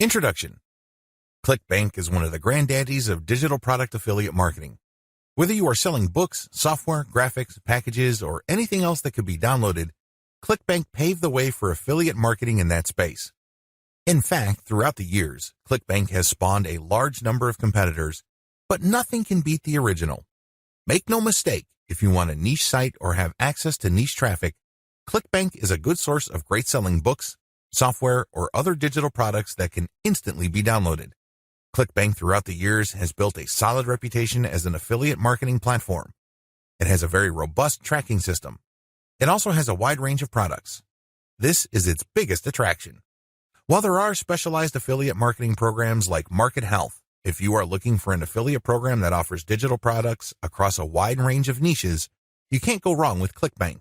Introduction. Clickbank is one of the granddaddies of digital product affiliate marketing. Whether you are selling books, software, graphics, packages, or anything else that could be downloaded, Clickbank paved the way for affiliate marketing in that space. In fact, throughout the years, Clickbank has spawned a large number of competitors, but nothing can beat the original. Make no mistake, if you want a niche site or have access to niche traffic, Clickbank is a good source of great selling books, software, or other digital products that can instantly be downloaded. Clickbank throughout the years has built a solid reputation as an affiliate marketing platform. It has a very robust tracking system. It also has a wide range of products. This is its biggest attraction. While there are specialized affiliate marketing programs like Market Health, if you are looking for an affiliate program that offers digital products across a wide range of niches, you can't go wrong with Clickbank.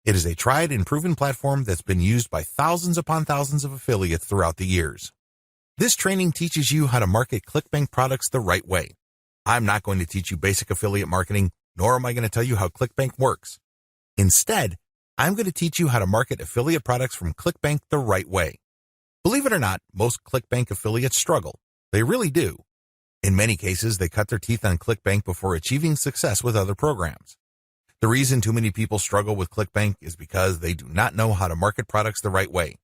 It is a tried and proven platform that's been used by thousands upon thousands of affiliates throughout the years. This training teaches you how to market Clickbank products the right way. I'm not going to teach you basic affiliate marketing, nor am I going to tell you how Clickbank works. Instead, I'm going to teach you how to market affiliate products from Clickbank the right way. Believe it or not, most Clickbank affiliates struggle. They really do. In many cases, they cut their teeth on Clickbank before achieving success with other programs. The reason too many people struggle with Clickbank is because they do not know how to market products the right way.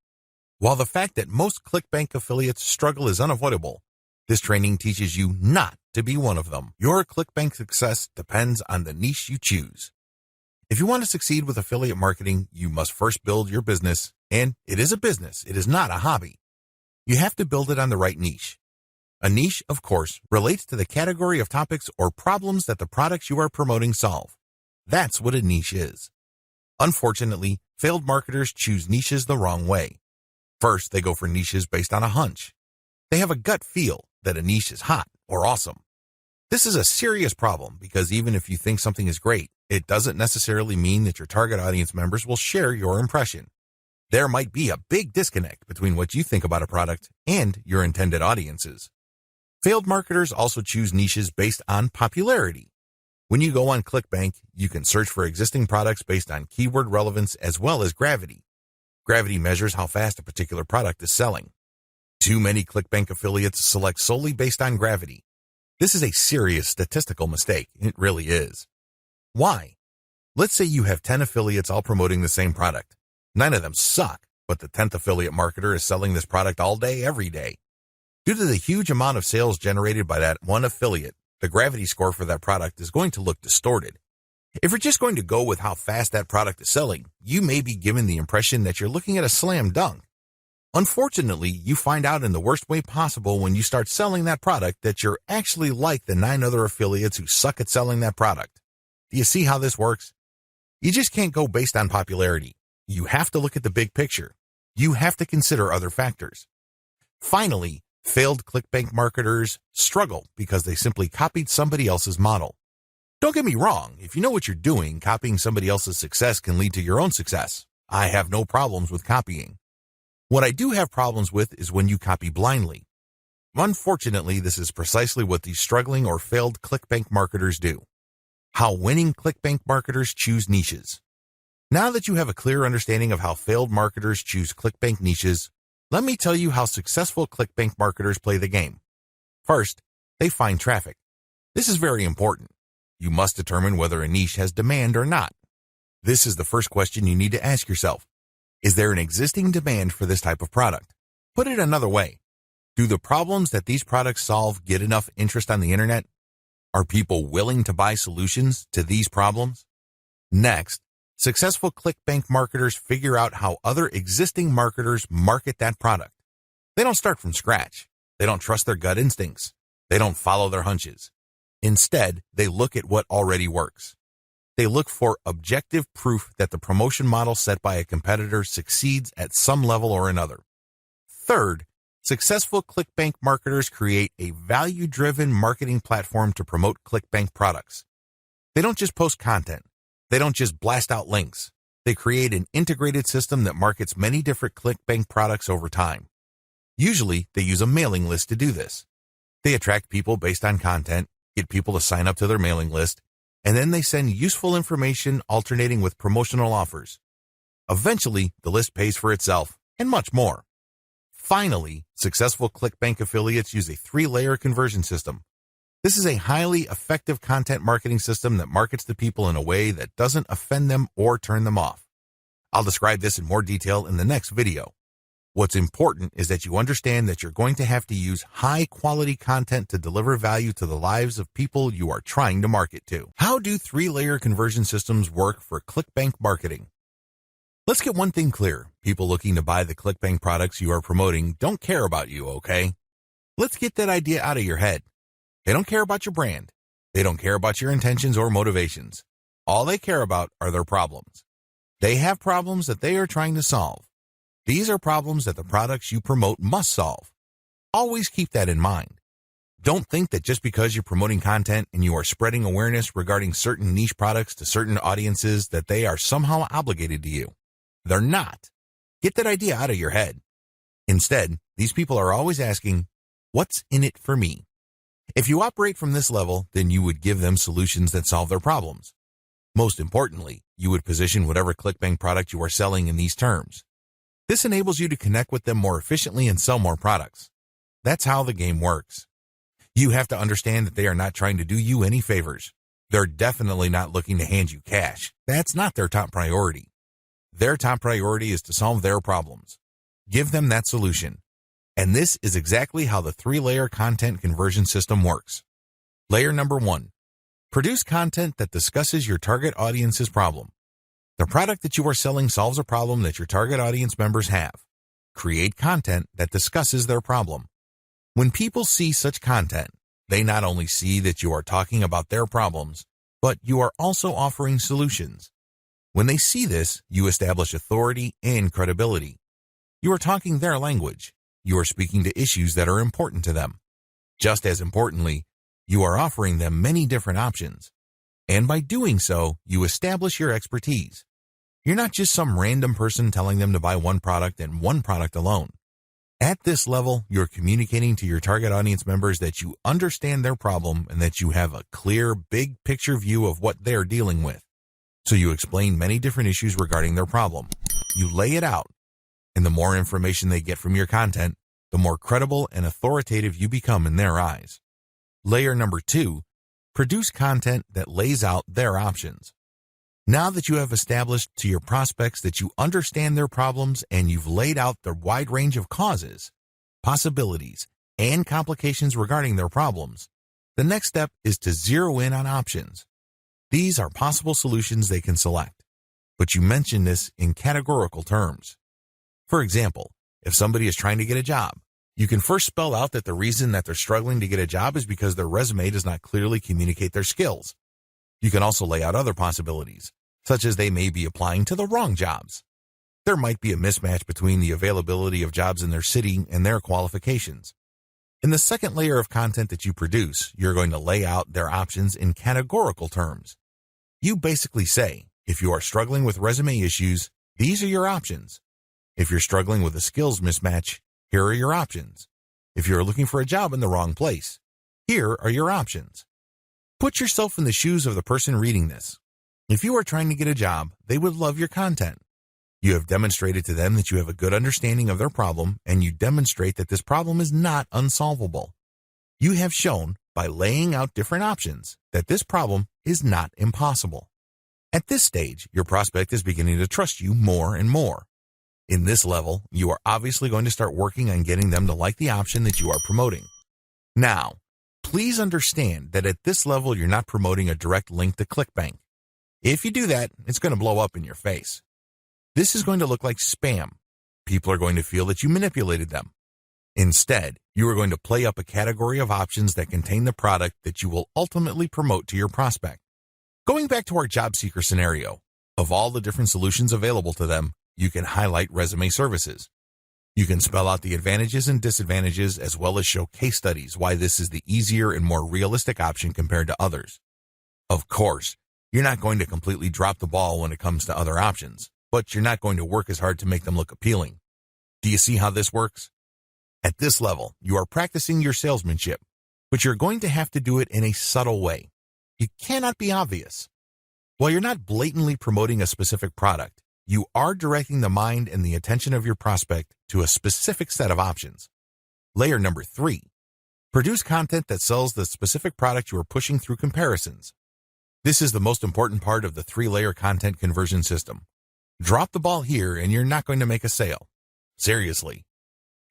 While the fact that most Clickbank affiliates struggle is unavoidable, this training teaches you not to be one of them. Your Clickbank success depends on the niche you choose. If you want to succeed with affiliate marketing, you must first build your business, and it is a business, it is not a hobby. You have to build it on the right niche. A niche, of course, relates to the category of topics or problems that the products you are promoting solve. That's what a niche is. Unfortunately, failed marketers choose niches the wrong way. First, they go for niches based on a hunch. They have a gut feel that a niche is hot or awesome. This is a serious problem because even if you think something is great, it doesn't necessarily mean that your target audience members will share your impression. There might be a big disconnect between what you think about a product and your intended audiences. Failed marketers also choose niches based on popularity. When you go on Clickbank, you can search for existing products based on keyword relevance as well as gravity. Gravity measures how fast a particular product is selling. Too many Clickbank affiliates select solely based on gravity. This is a serious statistical mistake. It really is. Why? Let's say you have 10 affiliates all promoting the same product. 9 of them suck, but the 10th affiliate marketer is selling this product all day, every day. Due to the huge amount of sales generated by that one affiliate, the gravity score for that product is going to look distorted. If you're just going to go with how fast that product is selling, you may be given the impression that you're looking at a slam dunk. Unfortunately, you find out in the worst way possible when you start selling that product that you're actually like the 9 other affiliates who suck at selling that product. Do you see how this works? You just can't go based on popularity. You have to look at the big picture. You have to consider other factors. Finally, failed Clickbank marketers struggle because they simply copied somebody else's model. Don't get me wrong, if you know what you're doing, copying somebody else's success can lead to your own success. I have no problems with copying. What I do have problems with is when you copy blindly. Unfortunately, this is precisely what these struggling or failed Clickbank marketers do. How winning Clickbank marketers choose niches. Now that you have a clear understanding of how failed marketers choose Clickbank niches, let me tell you how successful Clickbank marketers play the game. First, they find traffic. This is very important. You must determine whether a niche has demand or not. This is the first question you need to ask yourself. Is there an existing demand for this type of product? Put it another way. Do the problems that these products solve get enough interest on the internet? Are people willing to buy solutions to these problems? Next, successful Clickbank marketers figure out how other existing marketers market that product. They don't start from scratch. They don't trust their gut instincts. They don't follow their hunches. Instead, they look at what already works. They look for objective proof that the promotion model set by a competitor succeeds at some level or another. Third, successful Clickbank marketers create a value-driven marketing platform to promote Clickbank products. They don't just post content. They don't just blast out links. They create an integrated system that markets many different Clickbank products over time. Usually, they use a mailing list to do this. They attract people based on content, get people to sign up to their mailing list, and then they send useful information alternating with promotional offers. Eventually, the list pays for itself, and much more. Finally, successful Clickbank affiliates use a 3-layer conversion system. This is a highly effective content marketing system that markets to people in a way that doesn't offend them or turn them off. I'll describe this in more detail in the next video. What's important is that you understand that you're going to have to use high-quality content to deliver value to the lives of people you are trying to market to. How do 3-layer conversion systems work for Clickbank marketing? Let's get one thing clear. People looking to buy the Clickbank products you are promoting don't care about you, okay? Let's get that idea out of your head. They don't care about your brand. They don't care about your intentions or motivations. All they care about are their problems. They have problems that they are trying to solve. These are problems that the products you promote must solve. Always keep that in mind. Don't think that just because you're promoting content and you are spreading awareness regarding certain niche products to certain audiences that they are somehow obligated to you. They're not. Get that idea out of your head. Instead, these people are always asking, what's in it for me? If you operate from this level, then you would give them solutions that solve their problems. Most importantly, you would position whatever Clickbank product you are selling in these terms. This enables you to connect with them more efficiently and sell more products. That's how the game works. You have to understand that they are not trying to do you any favors. They're definitely not looking to hand you cash. That's not their top priority. Their top priority is to solve their problems. Give them that solution. And this is exactly how the 3-layer content conversion system works. Layer number 1. Produce content that discusses your target audience's problem. The product that you are selling solves a problem that your target audience members have. Create content that discusses their problem. When people see such content, they not only see that you are talking about their problems, but you are also offering solutions. When they see this, you establish authority and credibility. You are talking their language. You are speaking to issues that are important to them. Just as importantly, you are offering them many different options. And by doing so, you establish your expertise. You're not just some random person telling them to buy one product and one product alone. At this level, you're communicating to your target audience members that you understand their problem and that you have a clear, big picture view of what they're dealing with. So you explain many different issues regarding their problem. You lay it out. And the more information they get from your content, the more credible and authoritative you become in their eyes. Layer number 2, produce content that lays out their options. Now that you have established to your prospects that you understand their problems and you've laid out the wide range of causes, possibilities, and complications regarding their problems, the next step is to zero in on options. These are possible solutions they can select, but you mention this in categorical terms. For example, if somebody is trying to get a job, you can first spell out that the reason that they're struggling to get a job is because their resume does not clearly communicate their skills. You can also lay out other possibilities, such as they may be applying to the wrong jobs. There might be a mismatch between the availability of jobs in their city and their qualifications. In the second layer of content that you produce, you're going to lay out their options in categorical terms. You basically say, if you are struggling with resume issues, these are your options. If you're struggling with a skills mismatch, here are your options. If you're looking for a job in the wrong place, here are your options. Put yourself in the shoes of the person reading this. If you are trying to get a job, they would love your content. You have demonstrated to them that you have a good understanding of their problem, and you demonstrate that this problem is not unsolvable. You have shown, by laying out different options, that this problem is not impossible. At this stage, your prospect is beginning to trust you more and more. In this level, you are obviously going to start working on getting them to like the option that you are promoting. Now, please understand that at this level, you're not promoting a direct link to Clickbank. If you do that, it's going to blow up in your face. This is going to look like spam. People are going to feel that you manipulated them. Instead, you are going to play up a category of options that contain the product that you will ultimately promote to your prospect. Going back to our job seeker scenario, of all the different solutions available to them, you can highlight resume services. You can spell out the advantages and disadvantages as well as show case studies why this is the easier and more realistic option compared to others. Of course, you're not going to completely drop the ball when it comes to other options, but you're not going to work as hard to make them look appealing. Do you see how this works? At this level, you are practicing your salesmanship, but you're going to have to do it in a subtle way. You cannot be obvious. While you're not blatantly promoting a specific product, You are directing the mind and the attention of your prospect to a specific set of options. Layer number 3. Produce content that sells the specific product you are pushing through comparisons. This is the most important part of the 3-layer content conversion system. Drop the ball here and you're not going to make a sale. Seriously.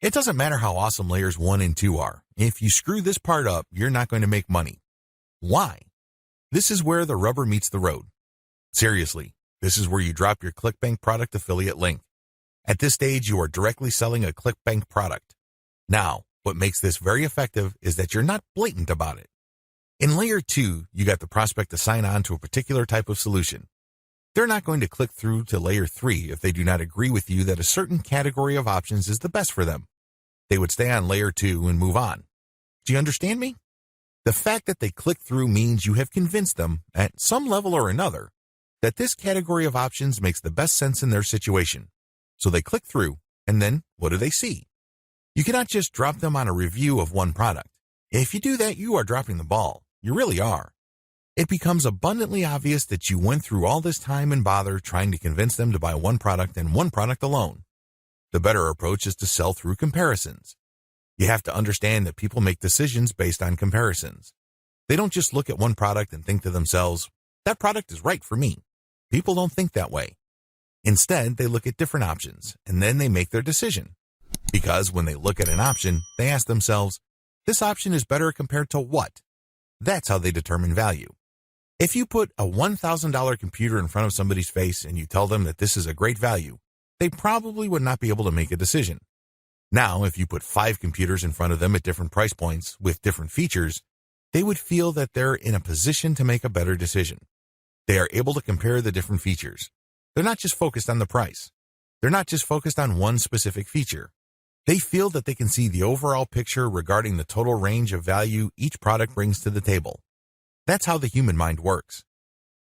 It doesn't matter how awesome layers 1 and 2 are. If you screw this part up, you're not going to make money. Why? This is where the rubber meets the road. Seriously, this is where you drop your Clickbank product affiliate link. At this stage, you are directly selling a Clickbank product. Now, what makes this very effective is that you're not blatant about it. In layer 2, you got the prospect to sign on to a particular type of solution. They're not going to click through to layer 3 if they do not agree with you that a certain category of options is the best for them. They would stay on layer 2 and move on. Do you understand me? The fact that they click through means you have convinced them, at some level or another, that this category of options makes the best sense in their situation. So they click through, and then what do they see? You cannot just drop them on a review of one product. If you do that, you are dropping the ball. You really are. It becomes abundantly obvious that you went through all this time and bother trying to convince them to buy one product and one product alone. The better approach is to sell through comparisons. You have to understand that people make decisions based on comparisons. They don't just look at one product and think to themselves, that product is right for me. People don't think that way. Instead, they look at different options, and then they make their decision. Because when they look at an option, they ask themselves, this option is better compared to what? That's how they determine value. If you put a $1,000 computer in front of somebody's face and you tell them that this is a great value, they probably would not be able to make a decision. Now, if you put 5 computers in front of them at different price points with different features, they would feel that they're in a position to make a better decision. They are able to compare the different features. They're not just focused on the price. They're not just focused on one specific feature. They feel that they can see the overall picture regarding the total range of value each product brings to the table. That's how the human mind works.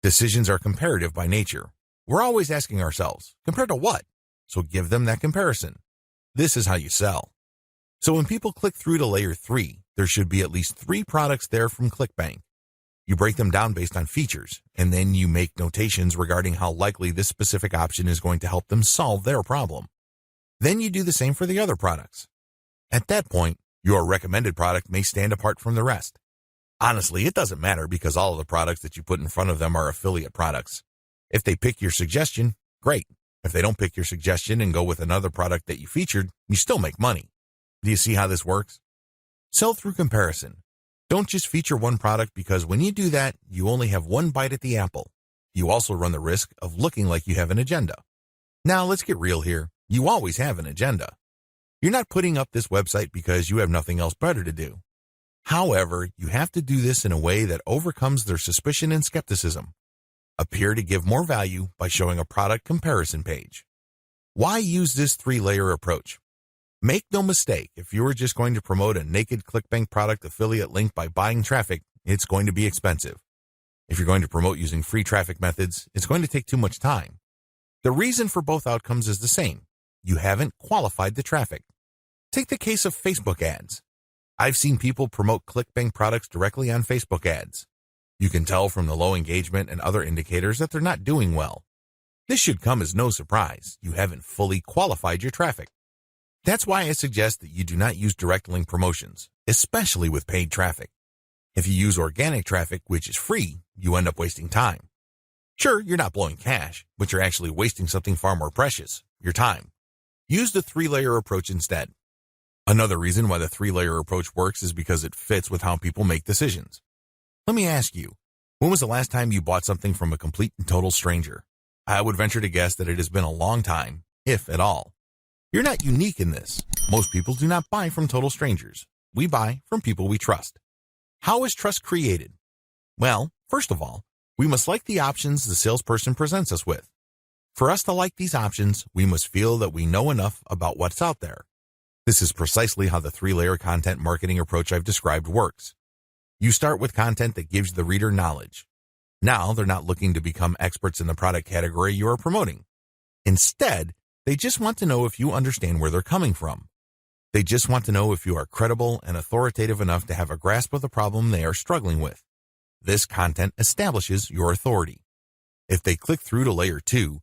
Decisions are comparative by nature. We're always asking ourselves, compared to what? So give them that comparison. This is how you sell. So when people click through to layer 3, there should be at least 3 products there from Clickbank. You break them down based on features, and then you make notations regarding how likely this specific option is going to help them solve their problem. Then you do the same for the other products. At that point, your recommended product may stand apart from the rest. Honestly, it doesn't matter because all of the products that you put in front of them are affiliate products. If they pick your suggestion, great. If they don't pick your suggestion and go with another product that you featured, you still make money. Do you see how this works? Sell through comparison. Don't just feature one product because when you do that, you only have one bite at the apple. You also run the risk of looking like you have an agenda. Now, let's get real here. You always have an agenda. You're not putting up this website because you have nothing else better to do. However, you have to do this in a way that overcomes their suspicion and skepticism. Appear to give more value by showing a product comparison page. Why use this 3-layer approach? Make no mistake, if you are just going to promote a naked Clickbank product affiliate link by buying traffic, it's going to be expensive. If you're going to promote using free traffic methods, it's going to take too much time. The reason for both outcomes is the same. You haven't qualified the traffic. Take the case of Facebook ads. I've seen people promote Clickbank products directly on Facebook ads. You can tell from the low engagement and other indicators that they're not doing well. This should come as no surprise. You haven't fully qualified your traffic. That's why I suggest that you do not use direct link promotions, especially with paid traffic. If you use organic traffic, which is free, you end up wasting time. Sure, you're not blowing cash, but you're actually wasting something far more precious, your time. Use the 3-layer approach instead. Another reason why the 3-layer approach works is because it fits with how people make decisions. Let me ask you, when was the last time you bought something from a complete and total stranger? I would venture to guess that it has been a long time, if at all. You're not unique in this. Most people do not buy from total strangers. We buy from people we trust. How is trust created? Well, first of all, we must like the options the salesperson presents us with. For us to like these options, we must feel that we know enough about what's out there. This is precisely how the 3-layer content marketing approach I've described works. You start with content that gives the reader knowledge. Now they're not looking to become experts in the product category you are promoting. Instead, they just want to know if you understand where they're coming from. They just want to know if you are credible and authoritative enough to have a grasp of the problem they are struggling with. This content establishes your authority. If they click through to layer 2,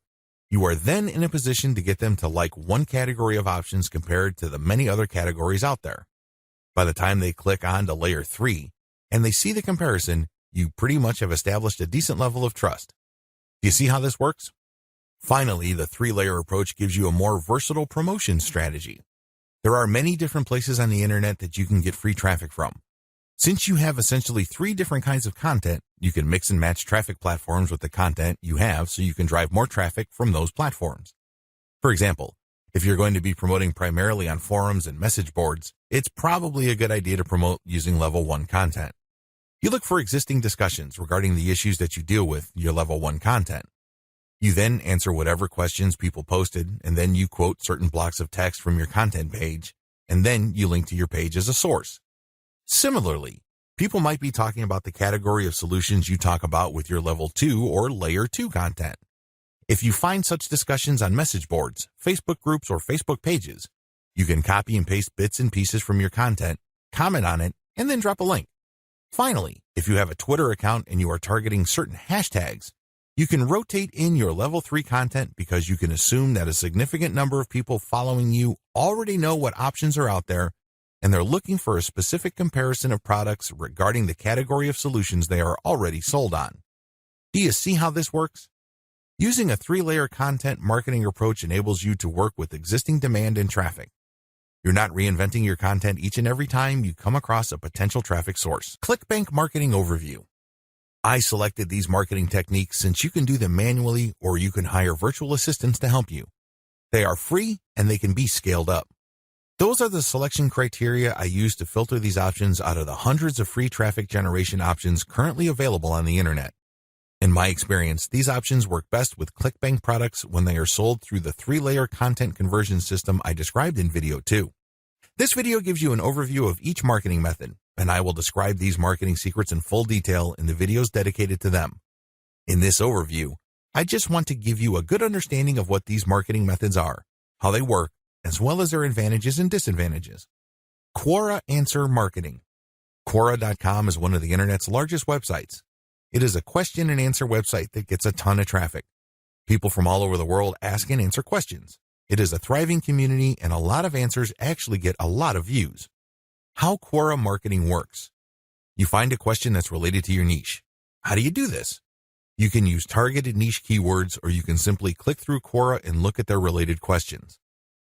You are then in a position to get them to like one category of options compared to the many other categories out there. By the time they click on to layer 3 and they see the comparison, you pretty much have established a decent level of trust. Do you see how this works? Finally, the 3-layer approach gives you a more versatile promotion strategy. There are many different places on the internet that you can get free traffic from. Since you have essentially 3 different kinds of content, you can mix and match traffic platforms with the content you have so you can drive more traffic from those platforms. For example, if you're going to be promoting primarily on forums and message boards, it's probably a good idea to promote using level 1 content. You look for existing discussions regarding the issues that you deal with your level 1 content. You then answer whatever questions people posted, and then you quote certain blocks of text from your content page, and then you link to your page as a source. Similarly, people might be talking about the category of solutions you talk about with your level 2 or layer 2 content. If you find such discussions on message boards, Facebook groups, or Facebook pages, you can copy and paste bits and pieces from your content, comment on it, and then drop a link. Finally, if you have a Twitter account and you are targeting certain hashtags, you can rotate in your level 3 content because you can assume that a significant number of people following you already know what options are out there and they're looking for a specific comparison of products regarding the category of solutions they are already sold on. Do you see how this works? Using a 3-layer content marketing approach enables you to work with existing demand and traffic. You're not reinventing your content each and every time you come across a potential traffic source. Clickbank Marketing Overview. I selected these marketing techniques since you can do them manually or you can hire virtual assistants to help you. They are free and they can be scaled up. Those are the selection criteria I use to filter these options out of the hundreds of free traffic generation options currently available on the internet. In my experience, these options work best with Clickbank products when they are sold through the 3-layer content conversion system I described in video 2. This video gives you an overview of each marketing method, and I will describe these marketing secrets in full detail in the videos dedicated to them. In this overview, I just want to give you a good understanding of what these marketing methods are, how they work, as well as their advantages and disadvantages. Quora Answer Marketing. Quora.com is one of the internet's largest websites. It is a question and answer website that gets a ton of traffic. People from all over the world ask and answer questions. It is a thriving community and a lot of answers actually get a lot of views. How Quora marketing works. You find a question that's related to your niche. How do you do this? You can use targeted niche keywords or you can simply click through Quora and look at their related questions.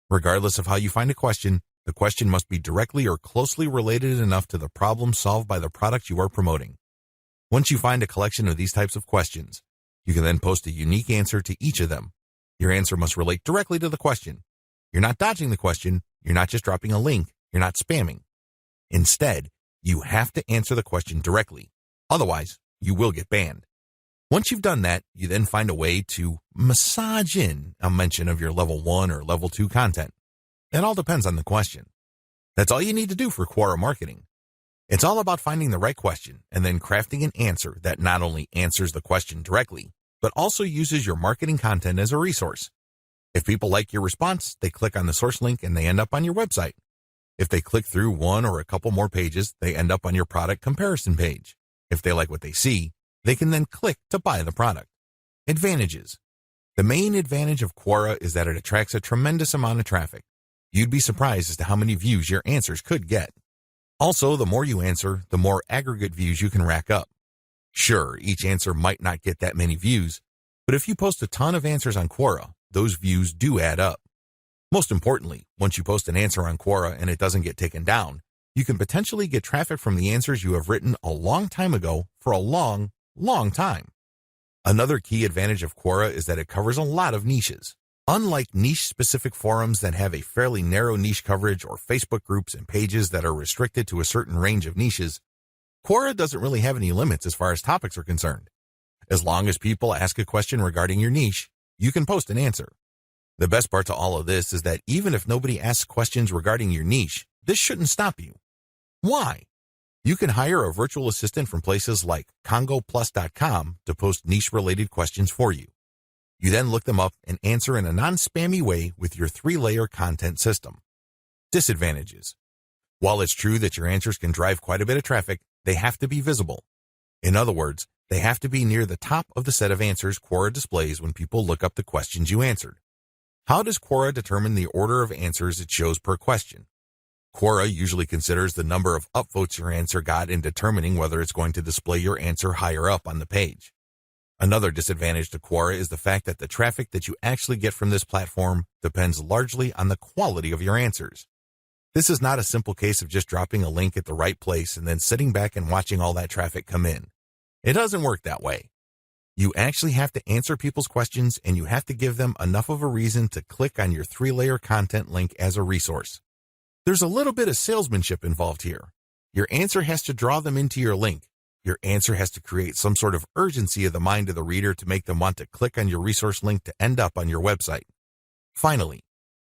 Regardless of how you find a question, the question must be directly or closely related enough to the problem solved by the product you are promoting. Once you find a collection of these types of questions, you can then post a unique answer to each of them. Your answer must relate directly to the question. You're not dodging the question. You're not just dropping a link. You're not spamming. Instead, you have to answer the question directly. Otherwise, you will get banned. Once you've done that, you then find a way to massage in a mention of your level 1 or level 2 content. It all depends on the question. That's all you need to do for Quora marketing. It's all about finding the right question and then crafting an answer that not only answers the question directly, but also uses your marketing content as a resource. If people like your response, they click on the source link and they end up on your website. If they click through one or a couple more pages, they end up on your product comparison page. If they like what they see, they can then click to buy the product. Advantages. The main advantage of Quora is that it attracts a tremendous amount of traffic. You'd be surprised as to how many views your answers could get. Also, the more you answer, the more aggregate views you can rack up. Sure, each answer might not get that many views, but if you post a ton of answers on Quora, those views do add up. Most importantly, once you post an answer on Quora and it doesn't get taken down, you can potentially get traffic from the answers you have written a long time ago for a long time. Another key advantage of Quora is that it covers a lot of niches. Unlike niche-specific forums that have a fairly narrow niche coverage or Facebook groups and pages that are restricted to a certain range of niches, Quora doesn't really have any limits as far as topics are concerned. As long as people ask a question regarding your niche, you can post an answer. The best part to all of this is that even if nobody asks questions regarding your niche, this shouldn't stop you. Why? You can hire a virtual assistant from places like congoplus.com to post niche-related questions for you. You then look them up and answer in a non-spammy way with your 3-layer content system. Disadvantages. While it's true that your answers can drive quite a bit of traffic, they have to be visible. In other words, They have to be near the top of the set of answers Quora displays when people look up the questions you answered. How does Quora determine the order of answers it shows per question? Quora usually considers the number of upvotes your answer got in determining whether it's going to display your answer higher up on the page. Another disadvantage to Quora is the fact that the traffic that you actually get from this platform depends largely on the quality of your answers. This is not a simple case of just dropping a link at the right place and then sitting back and watching all that traffic come in. It doesn't work that way. You actually have to answer people's questions, and you have to give them enough of a reason to click on your 3-layer content link as a resource. There's a little bit of salesmanship involved here. Your answer has to draw them into your link. Your answer has to create some sort of urgency of the mind of the reader to make them want to click on your resource link to end up on your website. Finally,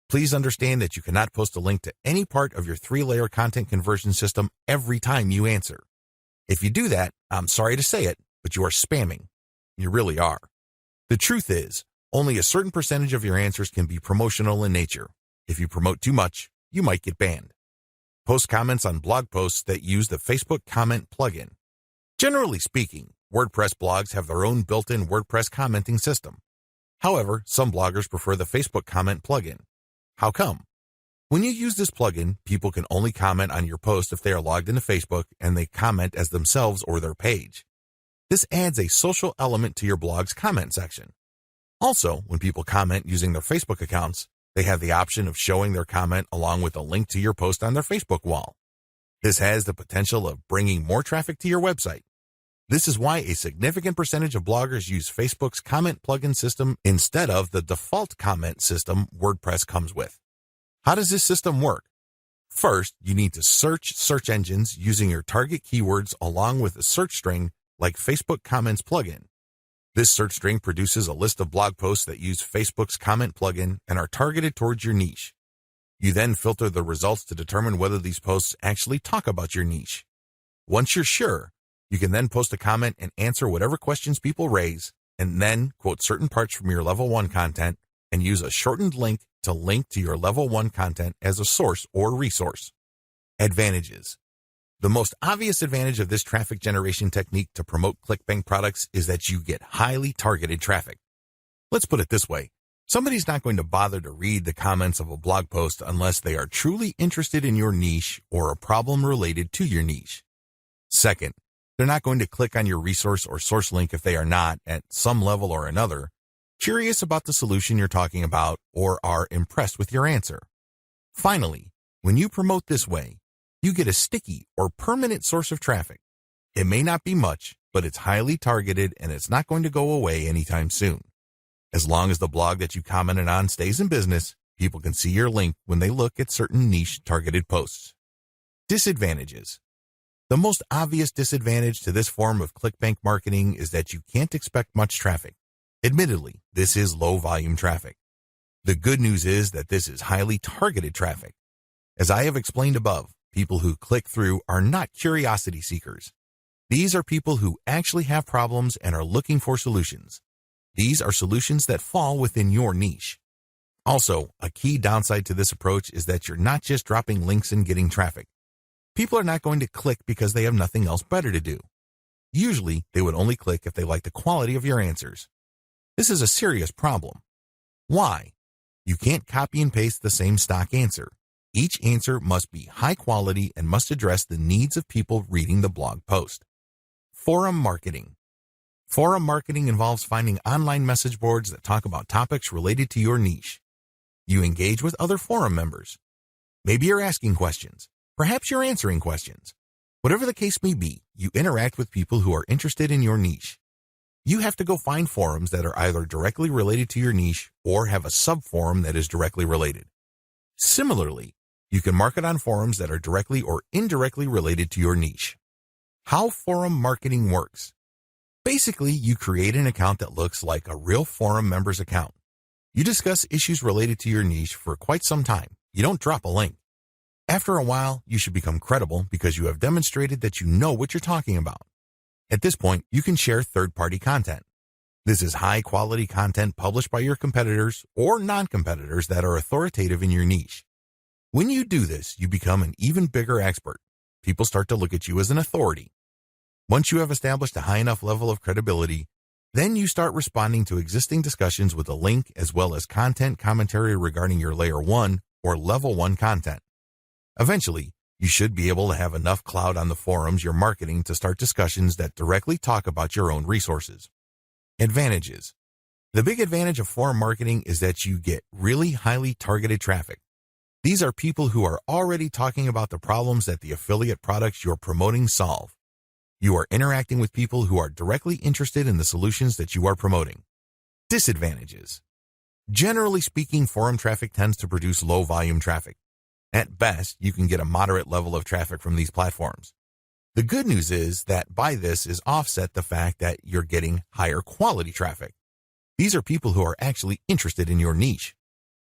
please understand that you cannot post a link to any part of your 3-layer content conversion system every time you answer. If you do that, I'm sorry to say it, but you are spamming. You really are. The truth is, only a certain percentage of your answers can be promotional in nature. If you promote too much, you might get banned. Post comments on blog posts that use the Facebook comment plugin. Generally speaking, WordPress blogs have their own built-in WordPress commenting system. However, some bloggers prefer the Facebook comment plugin. How come? When you use this plugin, people can only comment on your post if they are logged into Facebook and they comment as themselves or their page. This adds a social element to your blog's comment section. Also, when people comment using their Facebook accounts, they have the option of showing their comment along with a link to your post on their Facebook wall. This has the potential of bringing more traffic to your website. This is why a significant percentage of bloggers use Facebook's comment plugin system instead of the default comment system WordPress comes with. How does this system work? First, you need to search search engines using your target keywords along with a search string like Facebook Comments plugin. This search string produces a list of blog posts that use Facebook's comment plugin and are targeted towards your niche. You then filter the results to determine whether these posts actually talk about your niche. Once you're sure, you can then post a comment and answer whatever questions people raise, and then quote certain parts from your level 1 content and use a shortened link to link to your level 1 content as a source or resource. Advantages. The most obvious advantage of this traffic generation technique to promote Clickbank products is that you get highly targeted traffic. Let's put it this way. Somebody's not going to bother to read the comments of a blog post unless they are truly interested in your niche or a problem related to your niche. Second, they're not going to click on your resource or source link if they are not, at some level or another, curious about the solution you're talking about or are impressed with your answer. Finally, when you promote this way, you get a sticky or permanent source of traffic. It may not be much, but it's highly targeted and it's not going to go away anytime soon. As long as the blog that you commented on stays in business, people can see your link when they look at certain niche targeted posts. Disadvantages. The most obvious disadvantage to this form of Clickbank marketing is that you can't expect much traffic. Admittedly, this is low volume traffic. The good news is that this is highly targeted traffic. As I have explained above, people who click through are not curiosity seekers. These are people who actually have problems and are looking for solutions. These are solutions that fall within your niche. Also, a key downside to this approach is that you're not just dropping links and getting traffic. People are not going to click because they have nothing else better to do. Usually, they would only click if they like the quality of your answers. This is a serious problem. Why? You can't copy and paste the same stock answer. Each answer must be high quality and must address the needs of people reading the blog post. Forum marketing. Forum marketing involves finding online message boards that talk about topics related to your niche. You engage with other forum members. Maybe you're asking questions. Perhaps you're answering questions. Whatever the case may be, you interact with people who are interested in your niche. You have to go find forums that are either directly related to your niche or have a sub-forum that is directly related. Similarly, you can market on forums that are directly or indirectly related to your niche. How forum marketing works. Basically, you create an account that looks like a real forum member's account. You discuss issues related to your niche for quite some time. You don't drop a link. After a while, you should become credible because you have demonstrated that you know what you're talking about. At this point, you can share third-party content. This is high-quality content published by your competitors or non-competitors that are authoritative in your niche. When you do this, you become an even bigger expert. People start to look at you as an authority. Once you have established a high enough level of credibility, then you start responding to existing discussions with a link as well as content commentary regarding your Layer 1 or Level 1 content. Eventually, you should be able to have enough clout on the forums you're marketing to start discussions that directly talk about your own resources. Advantages. The big advantage of forum marketing is that you get really highly targeted traffic. These are people who are already talking about the problems that the affiliate products you're promoting solve. You are interacting with people who are directly interested in the solutions that you are promoting. Disadvantages. Generally speaking, forum traffic tends to produce low volume traffic. At best, you can get a moderate level of traffic from these platforms. The good news is that by this is offset the fact that you're getting higher quality traffic. These are people who are actually interested in your niche.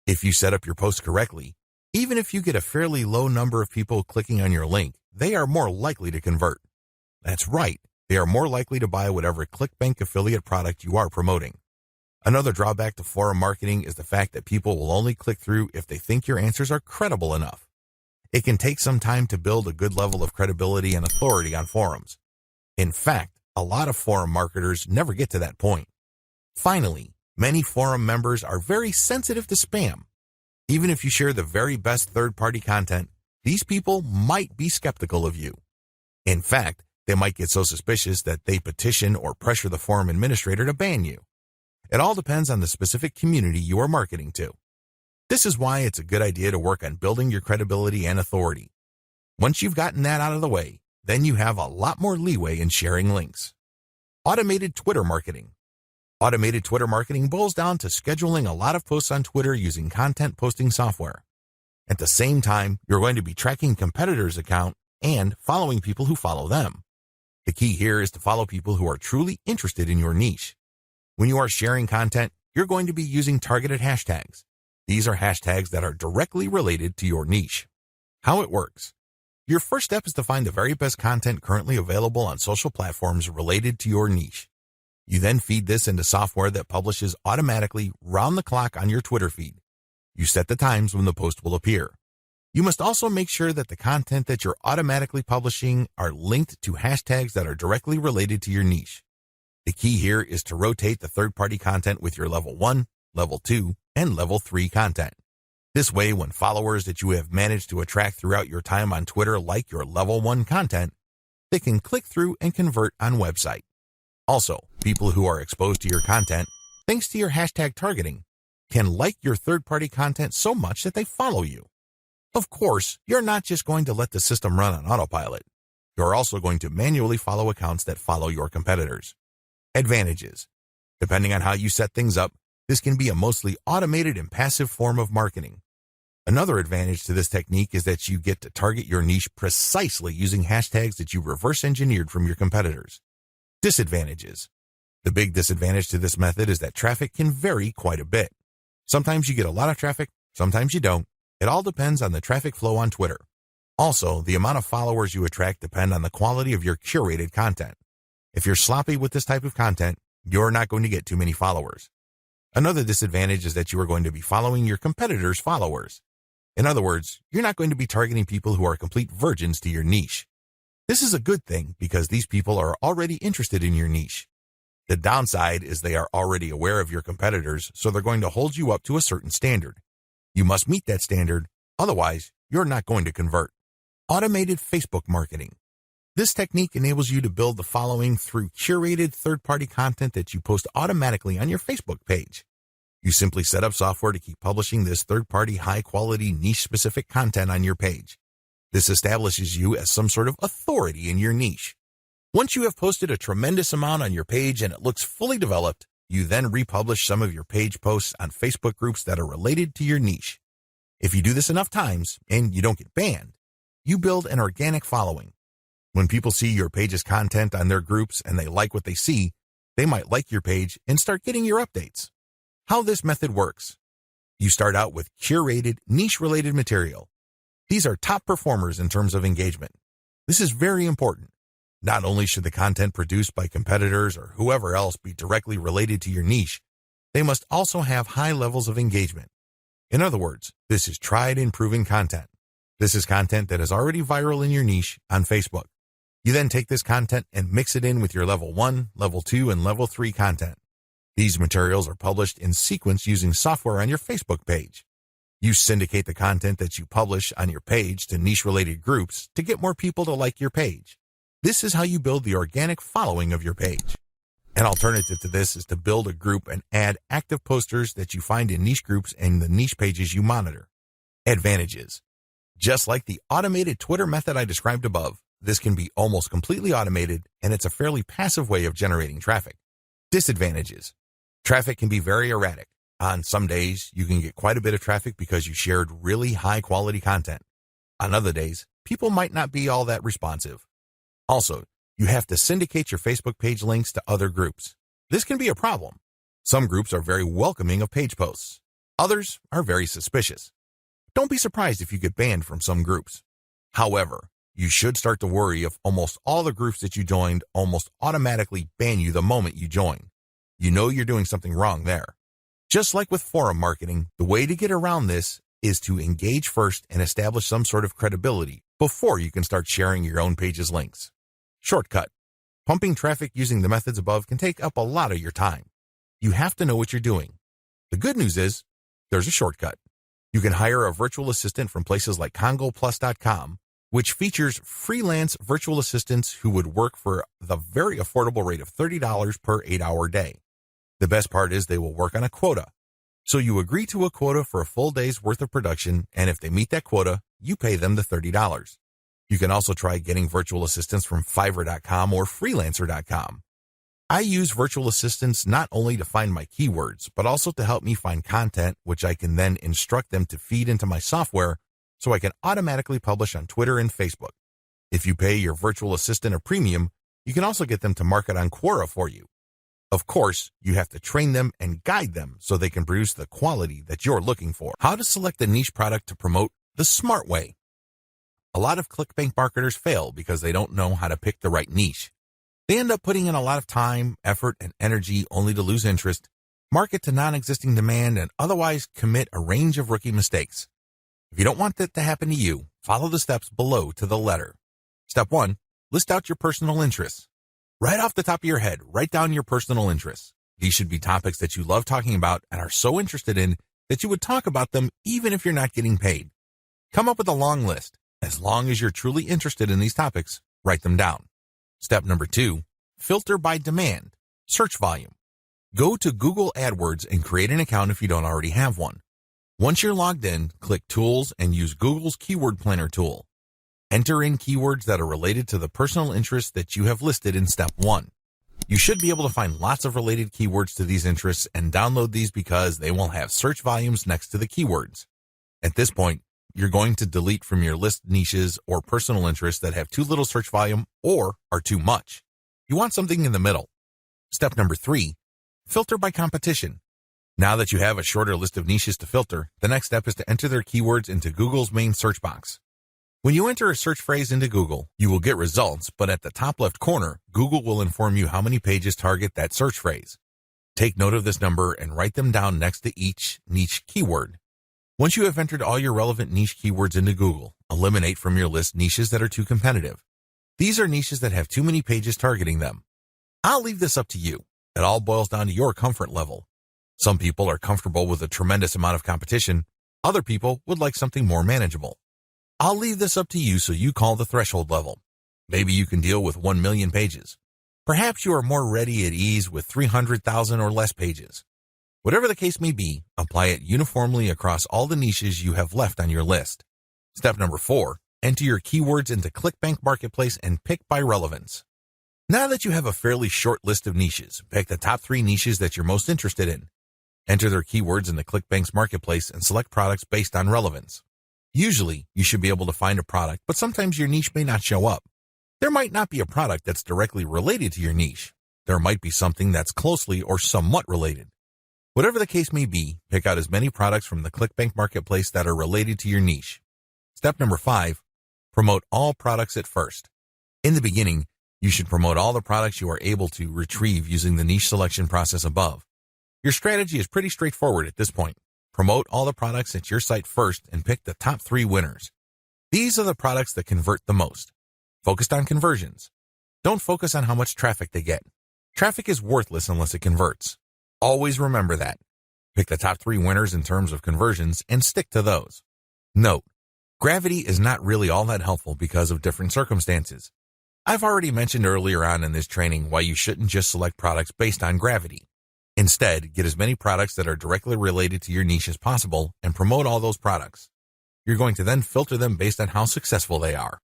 If you set up your post correctly, even if you get a fairly low number of people clicking on your link, they are more likely to convert. That's right, they are more likely to buy whatever Clickbank affiliate product you are promoting. Another drawback to forum marketing is the fact that people will only click through if they think your answers are credible enough. It can take some time to build a good level of credibility and authority on forums. In fact, a lot of forum marketers never get to that point. Finally, many forum members are very sensitive to spam. Even if you share the very best third-party content, these people might be skeptical of you. In fact, they might get so suspicious that they petition or pressure the forum administrator to ban you. It all depends on the specific community you are marketing to. This is why it's a good idea to work on building your credibility and authority. Once you've gotten that out of the way, then you have a lot more leeway in sharing links. Automated Twitter marketing. Automated Twitter marketing boils down to scheduling a lot of posts on Twitter using content posting software. At the same time, you're going to be tracking competitors' account and following people who follow them. The key here is to follow people who are truly interested in your niche. When you are sharing content, you're going to be using targeted hashtags. These are hashtags that are directly related to your niche. How it works. Your first step is to find the very best content currently available on social platforms related to your niche. You then feed this into software that publishes automatically round the clock on your Twitter feed. You set the times when the post will appear. You must also make sure that the content that you're automatically publishing are linked to hashtags that are directly related to your niche. The key here is to rotate the third-party content with your Level 1, Level 2, and Level 3 content. This way, when followers that you have managed to attract throughout your time on Twitter like your Level 1 content, they can click through and convert on website. Also, people who are exposed to your content, thanks to your hashtag targeting, can like your third-party content so much that they follow you. Of course, you're not just going to let the system run on autopilot. You're also going to manually follow accounts that follow your competitors. Advantages. Depending on how you set things up, this can be a mostly automated and passive form of marketing. Another advantage to this technique is that you get to target your niche precisely using hashtags that you reverse engineered from your competitors. Disadvantages. The big disadvantage to this method is that traffic can vary quite a bit. Sometimes you get a lot of traffic, sometimes you don't. It all depends on the traffic flow on Twitter. Also, the amount of followers you attract depend on the quality of your curated content. If you're sloppy with this type of content, you're not going to get too many followers. Another disadvantage is that you are going to be following your competitors' followers. In other words, you're not going to be targeting people who are complete virgins to your niche. This is a good thing because these people are already interested in your niche. The downside is they are already aware of your competitors, so they're going to hold you up to a certain standard. You must meet that standard, otherwise you're not going to convert. Automated Facebook marketing. This technique enables you to build the following through curated third-party content that you post automatically on your Facebook page. You simply set up software to keep publishing this third-party high-quality niche-specific content on your page. This establishes you as some sort of authority in your niche. Once you have posted a tremendous amount on your page and it looks fully developed, you then republish some of your page posts on Facebook groups that are related to your niche. If you do this enough times and you don't get banned, you build an organic following. When people see your page's content on their groups and they like what they see, they might like your page and start getting your updates. How this method works. You start out with curated, niche-related material. These are top performers in terms of engagement. This is very important. Not only should the content produced by competitors or whoever else be directly related to your niche, they must also have high levels of engagement. In other words, this is tried and proven content. This is content that is already viral in your niche on Facebook. You then take this content and mix it in with your level 1, level 2, and level 3 content. These materials are published in sequence using software on your Facebook page. You syndicate the content that you publish on your page to niche-related groups to get more people to like your page. This is how you build the organic following of your page. An alternative to this is to build a group and add active posters that you find in niche groups and the niche pages you monitor. Advantages. Just like the automated Twitter method I described above, this can be almost completely automated, and it's a fairly passive way of generating traffic. Disadvantages. Traffic can be very erratic. On some days, you can get quite a bit of traffic because you shared really high-quality content. On other days, people might not be all that responsive. Also, you have to syndicate your Facebook page links to other groups. This can be a problem. Some groups are very welcoming of page posts. Others are very suspicious. Don't be surprised if you get banned from some groups. However, you should start to worry if almost all the groups that you joined almost automatically ban you the moment you join. You know you're doing something wrong there. Just like with forum marketing, the way to get around this is to engage first and establish some sort of credibility before you can start sharing your own page's links. Shortcut. Pumping traffic using the methods above can take up a lot of your time. You have to know what you're doing. The good news is, there's a shortcut. You can hire a virtual assistant from places like CongoPlus.com, which features freelance virtual assistants who would work for the very affordable rate of $30 per 8-hour day. The best part is they will work on a quota. So you agree to a quota for a full day's worth of production, and if they meet that quota, you pay them the $30. You can also try getting virtual assistants from Fiverr.com or Freelancer.com. I use virtual assistants not only to find my keywords, but also to help me find content, which I can then instruct them to feed into my software so I can automatically publish on Twitter and Facebook. If you pay your virtual assistant a premium, you can also get them to market on Quora for you. Of course, you have to train them and guide them so they can produce the quality that you're looking for. How to select a niche product to promote the smart way. A lot of Clickbank marketers fail because they don't know how to pick the right niche. They end up putting in a lot of time, effort, and energy only to lose interest, market to non-existing demand, and otherwise commit a range of rookie mistakes. If you don't want that to happen to you, follow the steps below to the letter. Step 1, list out your personal interests. Right off the top of your head, write down your personal interests. These should be topics that you love talking about and are so interested in that you would talk about them even if you're not getting paid. Come up with a long list. As long as you're truly interested in these topics, write them down. Step number 2, filter by demand, search volume. Go to Google AdWords and create an account if you don't already have one. Once you're logged in, click Tools and use Google's Keyword Planner tool. Enter in keywords that are related to the personal interests that you have listed in Step 1. You should be able to find lots of related keywords to these interests and download these because they will have search volumes next to the keywords. At this point, you're going to delete from your list niches or personal interests that have too little search volume or are too much. You want something in the middle. Step number 3, filter by competition. Now that you have a shorter list of niches to filter, the next step is to enter their keywords into Google's main search box. When you enter a search phrase into Google, you will get results, but at the top left corner, Google will inform you how many pages target that search phrase. Take note of this number and write them down next to each niche keyword. Once you have entered all your relevant niche keywords into Google, eliminate from your list niches that are too competitive. These are niches that have too many pages targeting them. I'll leave this up to you. It all boils down to your comfort level. Some people are comfortable with a tremendous amount of competition. Other people would like something more manageable. I'll leave this up to you so you call the threshold level. Maybe you can deal with 1 million pages. Perhaps you are more ready at ease with 300,000 or less pages. Whatever the case may be, apply it uniformly across all the niches you have left on your list. Step number 4, enter your keywords into Clickbank Marketplace and pick by relevance. Now that you have a fairly short list of niches, pick the top 3 niches that you're most interested in. Enter their keywords in the Clickbank's Marketplace and select products based on relevance. Usually, you should be able to find a product, but sometimes your niche may not show up. There might not be a product that's directly related to your niche. There might be something that's closely or somewhat related. Whatever the case may be, pick out as many products from the Clickbank Marketplace that are related to your niche. Step number 5, promote all products at first. In the beginning, you should promote all the products you are able to retrieve using the niche selection process above. Your strategy is pretty straightforward at this point. Promote all the products at your site first and pick the top 3 winners. These are the products that convert the most. Focused on conversions. Don't focus on how much traffic they get. Traffic is worthless unless it converts. Always remember that. Pick the top 3 winners in terms of conversions and stick to those. Note, gravity is not really all that helpful because of different circumstances. I've already mentioned earlier on in this training why you shouldn't just select products based on gravity. Instead, get as many products that are directly related to your niche as possible and promote all those products. You're going to then filter them based on how successful they are.